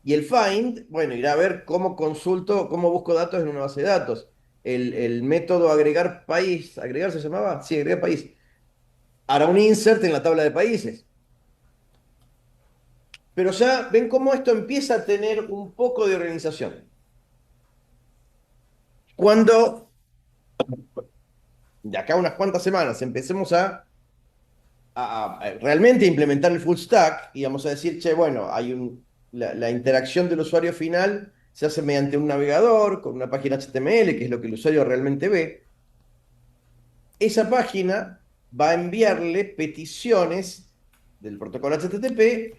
B: Y el find, bueno, irá a ver cómo consulto, cómo busco datos en una base de datos. El método agregar país, ¿agregar se llamaba? Sí, agregar país. Hará un insert en la tabla de países. Pero ya ven cómo esto empieza a tener un poco de organización. Cuando de acá a unas cuantas semanas empecemos a realmente implementar el full stack y vamos a decir, che, bueno, la interacción del usuario final se hace mediante un navegador, con una página HTML, que es lo que el usuario realmente ve. Esa página va a enviarle peticiones del protocolo HTTP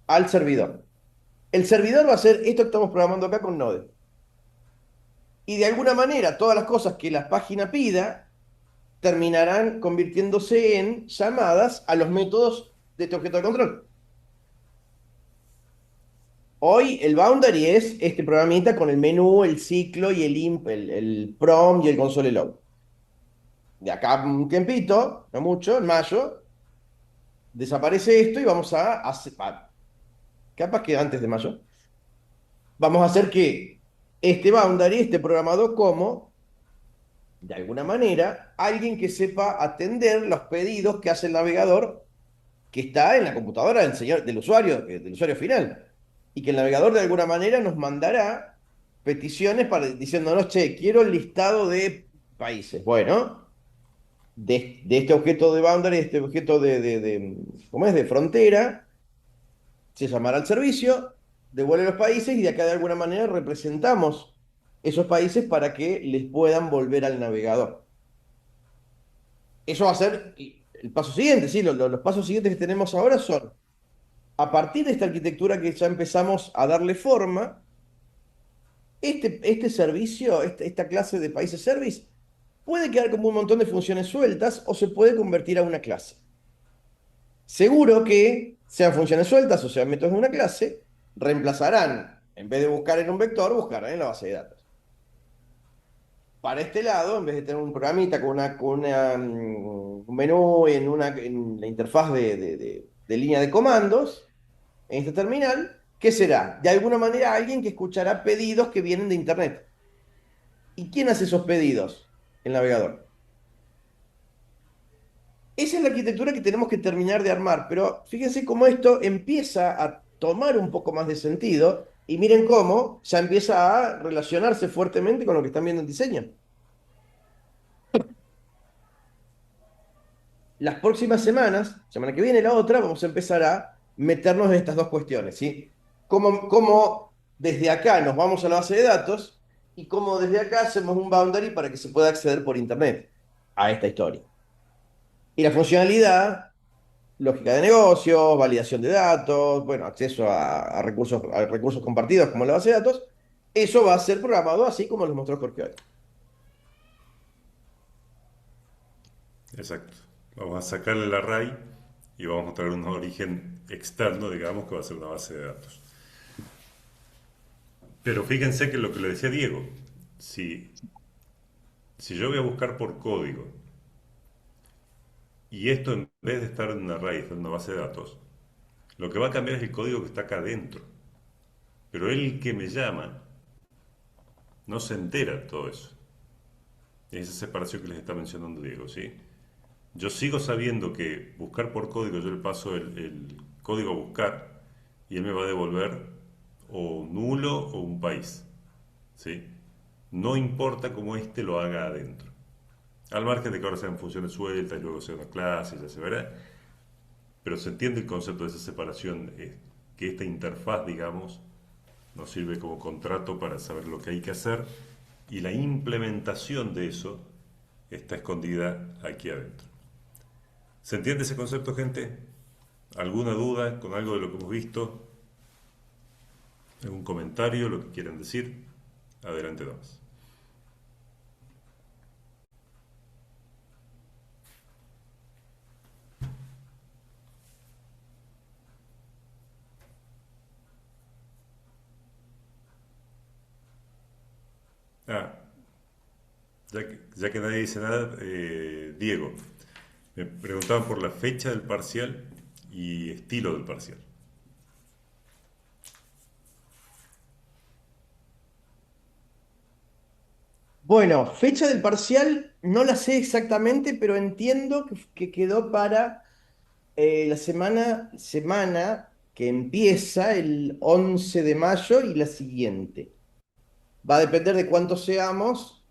B: al servidor. El servidor va a hacer esto que estamos programando acá con Node. Y de alguna manera, todas las cosas que la página pida terminarán convirtiéndose en llamadas a los métodos de este objeto de control. Hoy el boundary es este programita con el menú, el ciclo y el prom y el console log. De acá un tiempito, no mucho, en mayo, desaparece esto y vamos a hacer, capaz que antes de mayo, vamos a hacer que este boundary esté programado como de alguna manera, alguien que sepa atender los pedidos que hace el navegador que está en la computadora del usuario final. Y que el navegador de alguna manera nos mandará peticiones diciéndonos, che, quiero el listado de países. Bueno, de este objeto de boundary, de este objeto ¿cómo es? De frontera, se llamará al servicio, devuelve los países y de acá de alguna manera representamos esos países para que les puedan volver al navegador. Eso va a ser el paso siguiente, ¿sí? Los pasos siguientes que tenemos ahora son, a partir de esta arquitectura que ya empezamos a darle forma, este servicio, esta clase de países service, puede quedar como un montón de funciones sueltas o se puede convertir a una clase. Seguro que sean funciones sueltas o sean métodos de una clase, reemplazarán, en vez de buscar en un vector, buscarán en la base de datos. Para este lado, en vez de tener un programita un menú en la interfaz de línea de comandos, en esta terminal, ¿qué será? De alguna manera alguien que escuchará pedidos que vienen de Internet. ¿Y quién hace esos pedidos? El navegador. Esa es la arquitectura que tenemos que terminar de armar, pero fíjense cómo esto empieza a tomar un poco más de sentido y miren cómo ya empieza a relacionarse fuertemente con lo que están viendo en diseño. Las próximas semanas, semana que viene, la otra, vamos a empezar a meternos en estas dos cuestiones, ¿sí? Cómo desde acá nos vamos a la base de datos y cómo desde acá hacemos un boundary para que se pueda acceder por Internet a esta historia. Y la funcionalidad, lógica de negocios, validación de datos, bueno, acceso a recursos compartidos como la base de datos, eso va a ser programado así como nos mostró Jorge hoy.
A: Exacto. Vamos a sacarle el array y vamos a traer un origen externo, digamos, que va a ser una base de datos. Pero fíjense que lo que le decía Diego, si yo voy a buscar por código y esto en vez de estar en un array, está en una base de datos, lo que va a cambiar es el código que está acá adentro. Pero el que me llama no se entera de todo eso. Esa separación que les está mencionando Diego, ¿sí? Yo sigo sabiendo que buscar por código, yo le paso el código a buscar y él me va a devolver o nulo o un país, ¿sí? No importa cómo éste lo haga adentro. Al margen de que ahora sean funciones sueltas y luego sea una clase, ya se verá. Pero se entiende el concepto de esa separación, que esta interfaz, digamos, nos sirve como contrato para saber lo que hay que hacer y la implementación de eso está escondida aquí adentro. ¿Se entiende ese concepto, gente? ¿Alguna duda con algo de lo que hemos visto? ¿Algún comentario, lo que quieran decir? Adelante, damas. Ah, ya que nadie dice nada, Diego, me preguntaban por la fecha del parcial y estilo del parcial.
B: Bueno, fecha del parcial no la sé exactamente, pero entiendo que quedó para la semana que empieza el 11 de mayo y la siguiente. Va a depender de cuántos seamos,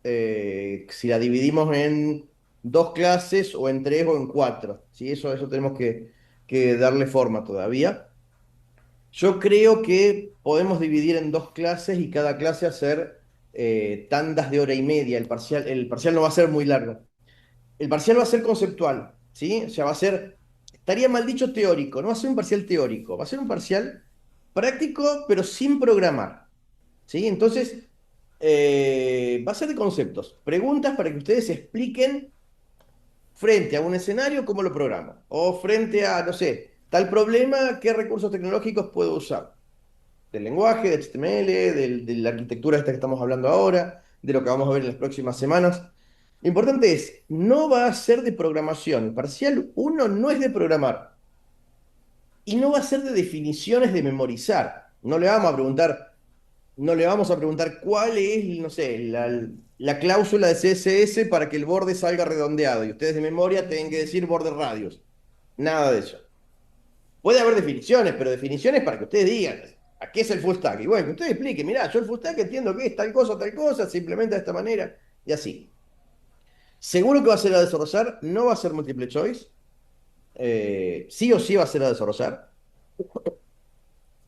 B: si la dividimos en dos clases o en tres o en cuatro. ¿Sí? Eso tenemos que darle forma todavía. Yo creo que podemos dividir en dos clases y cada clase hacer tandas de hora y media. El parcial no va a ser muy largo. El parcial va a ser conceptual, ¿sí? O sea, estaría mal dicho teórico, no va a ser un parcial teórico, va a ser un parcial práctico, pero sin programar, ¿sí? Entonces, va a ser de conceptos, preguntas para que ustedes expliquen frente a un escenario cómo lo programo, o frente a, no sé, tal problema, qué recursos tecnológicos puedo usar, del lenguaje, de HTML, de la arquitectura esta que estamos hablando ahora, de lo que vamos a ver en las próximas semanas. Lo importante es, no va a ser de programación. Parcial uno no es de programar. Y no va a ser de definiciones de memorizar. No le vamos a preguntar no le vamos a preguntar cuál es, no sé, la cláusula de CSS para que el borde salga redondeado y ustedes de memoria tienen que decir borde radius. Nada de eso. Puede haber definiciones, pero definiciones para que ustedes digan a qué es el full stack. Y bueno, que ustedes expliquen, mirá, yo el full stack entiendo que es tal cosa, se implementa de esta manera y así. Seguro que va a ser a desarrollar, no va a ser multiple choice. Sí o sí va a ser a desarrollar.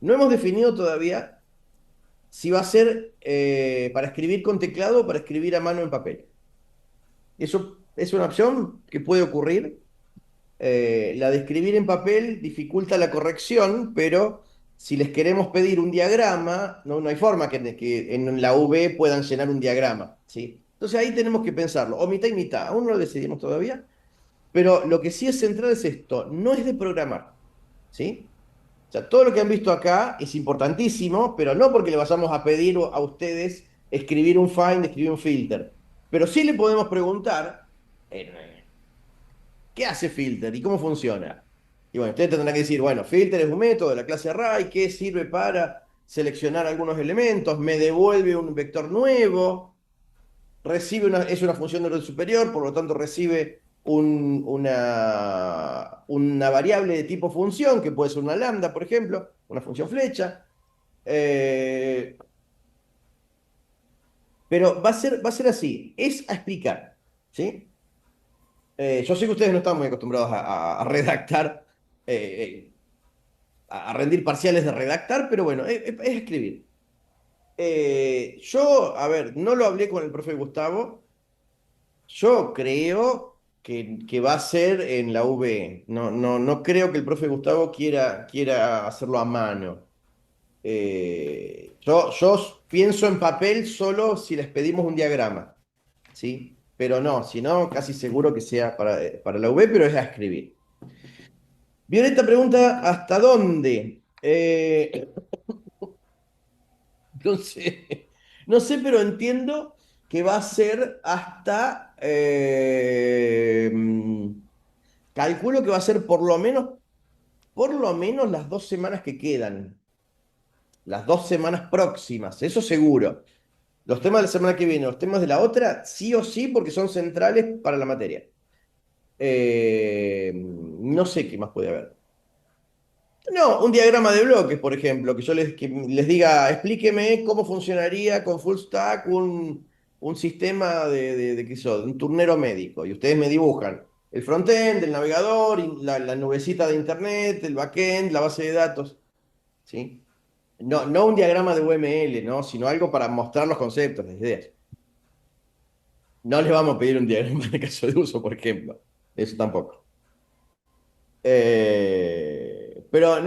B: No hemos definido todavía si va a ser para escribir con teclado o para escribir a mano en papel. Eso es una opción que puede ocurrir. La de escribir en papel dificulta la corrección, pero si les queremos pedir un diagrama, no hay forma que en la V puedan llenar un diagrama, ¿sí? Entonces ahí tenemos que pensarlo, o mitad y mitad, aún no lo decidimos todavía, pero lo que sí es central es esto, no es de programar, ¿sí? O sea, todo lo que han visto acá es importantísimo, pero no porque le vayamos a pedir a ustedes escribir un find, escribir un filter, pero sí le podemos preguntar, ¿qué hace filter y cómo funciona? Y bueno, ustedes tendrán que decir, bueno, filter es un método de la clase array que sirve para seleccionar algunos elementos, me devuelve un vector nuevo, es una función de orden superior, por lo tanto recibe una variable de tipo función, que puede ser una lambda, por ejemplo, una función flecha. Pero va a ser así, es a explicar, ¿sí? Yo sé que ustedes no están muy acostumbrados a redactar, a rendir parciales de redactar, pero bueno, es escribir. Yo, a ver, no lo hablé con el profe Gustavo. Yo creo que va a ser en la V. No creo que el profe Gustavo quiera hacerlo a mano. Yo pienso en papel solo si les pedimos un diagrama, ¿sí? Pero no, si no, casi seguro que sea para la V, pero es a escribir. Violeta pregunta, ¿hasta dónde? No sé, no sé, pero entiendo que va a ser hasta, calculo que va a ser por lo menos las 2 semanas que quedan, las 2 semanas próximas, eso seguro. Los temas de la semana que viene, los temas de la otra, sí o sí, porque son centrales para la materia. No sé qué más puede haber. No, un diagrama de bloques, por ejemplo, que les diga, explíqueme cómo funcionaría con full stack un sistema qué sé yo, de un turnero médico. Y ustedes me dibujan el frontend, el navegador, y la nubecita de internet, el backend, la base de datos. ¿Sí? No un diagrama de UML, ¿no? Sino algo para mostrar los conceptos, las ideas. No les vamos a pedir un diagrama de caso de uso, por ejemplo. Eso tampoco. Pero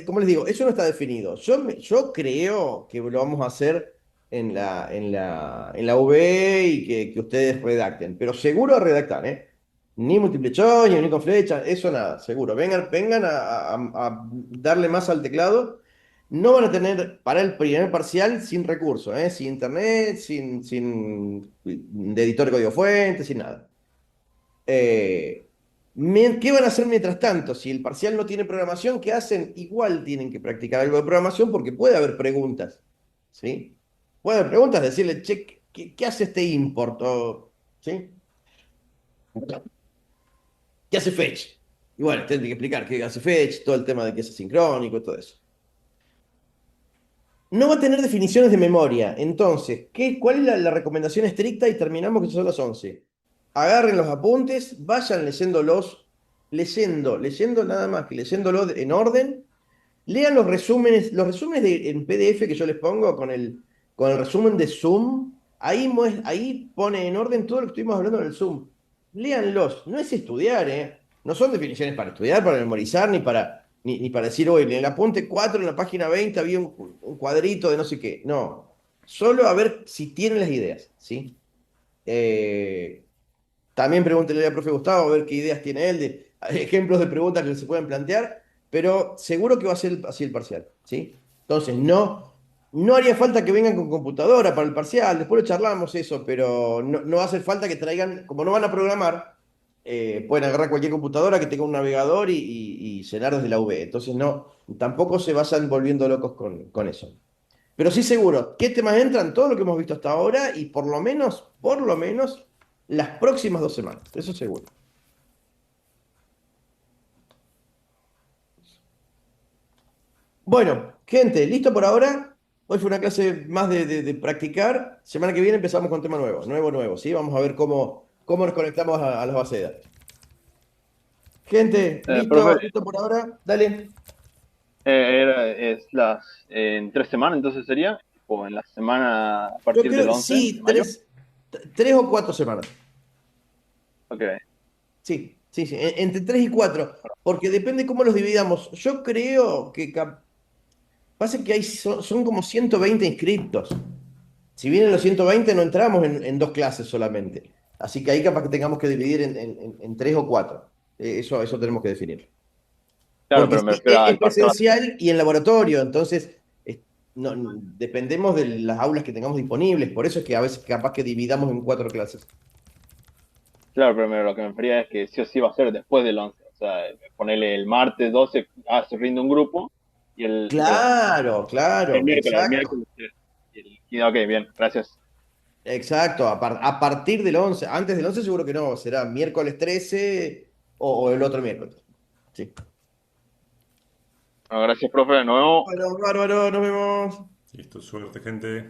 B: como les digo, eso no está definido. Yo creo que lo vamos a hacer en la V y que ustedes redacten, pero seguro a redactar, ¿eh? Ni multiple choice, ni con flecha, eso nada, seguro. Vengan a darle más al teclado. No van a tener para el primer parcial sin recursos, ¿eh? Sin internet, sin de editor de código fuente, sin nada. ¿Qué van a hacer mientras tanto? Si el parcial no tiene programación, ¿qué hacen? Igual tienen que practicar algo de programación porque puede haber preguntas, ¿sí? Puede haber preguntas, decirle, che, ¿qué hace este import? ¿Sí? ¿Qué hace fetch? Y bueno, tienen que explicar qué hace fetch, todo el tema de que es asincrónico y todo eso. No va a tener definiciones de memoria. Entonces, ¿cuál es la recomendación estricta? Y terminamos que son las 11. Agarren los apuntes, vayan leyéndolos, leyendo nada más que leyéndolos en orden. Lean los resúmenes en PDF que yo les pongo con el resumen de Zoom. Ahí pone en orden todo lo que estuvimos hablando en el Zoom. Léanlos, no es estudiar, ¿eh? No son definiciones para estudiar, para memorizar, ni para decir, hoy en el apunte 4, en la página 20, había un cuadrito de no sé qué. No, solo a ver si tienen las ideas, ¿sí? También pregúntele al profe Gustavo a ver qué ideas tiene él, de ejemplos de preguntas que se pueden plantear, pero seguro que va a ser así el parcial, ¿sí? Entonces, no haría falta que vengan con computadora para el parcial, después lo charlamos eso, pero no hace falta que traigan, como no van a programar, pueden agarrar cualquier computadora que tenga un navegador y llenar desde la V. Entonces, no, tampoco se vayan volviendo locos con eso. Pero sí seguro, ¿qué temas entran? Todo lo que hemos visto hasta ahora y por lo menos, las próximas 2 semanas. Eso seguro. Bueno, gente, ¿listo por ahora? Hoy fue una clase más de practicar. Semana que viene empezamos con tema nuevo, ¿sí? Vamos a ver cómo nos conectamos a las bases de datos. Gente,
D: Profe,
B: listo por ahora. Dale.
D: en 3 semanas, entonces sería, o en la semana a
B: Yo
D: partir del
B: creo,
D: 11 de
B: sí,
D: mayo.
B: 3 o 4 semanas.
D: Ok.
B: Sí, sí, sí, entre 3 y 4, porque depende cómo los dividamos. Yo creo que pasa que son como 120 inscriptos. Si vienen los 120 no entramos en 2 clases solamente. Así que ahí capaz que tengamos que dividir en 3 o 4. Eso tenemos que definir.
D: Claro,
B: Porque
D: pero me
B: sí,
D: refiero
B: es
D: al parcial.
B: presencial y en laboratorio, entonces dependemos de las aulas que tengamos disponibles. Por eso es que a veces capaz que dividamos en 4 clases.
D: Claro, pero lo que me refería es que sí o sí va a ser después del 11. O sea, ponerle el martes 12, se rinde un grupo, y perdón,
B: Claro,
D: el
B: claro,
D: miércoles,
B: exacto.
D: ok, bien, gracias.
B: Exacto, a partir del 11. Antes del 11 seguro que no, será miércoles 13 o el otro miércoles. Sí.
D: Bueno, gracias, profe, de nuevo.
B: Bueno, bárbaro, nos vemos.
A: Listo, suerte, gente.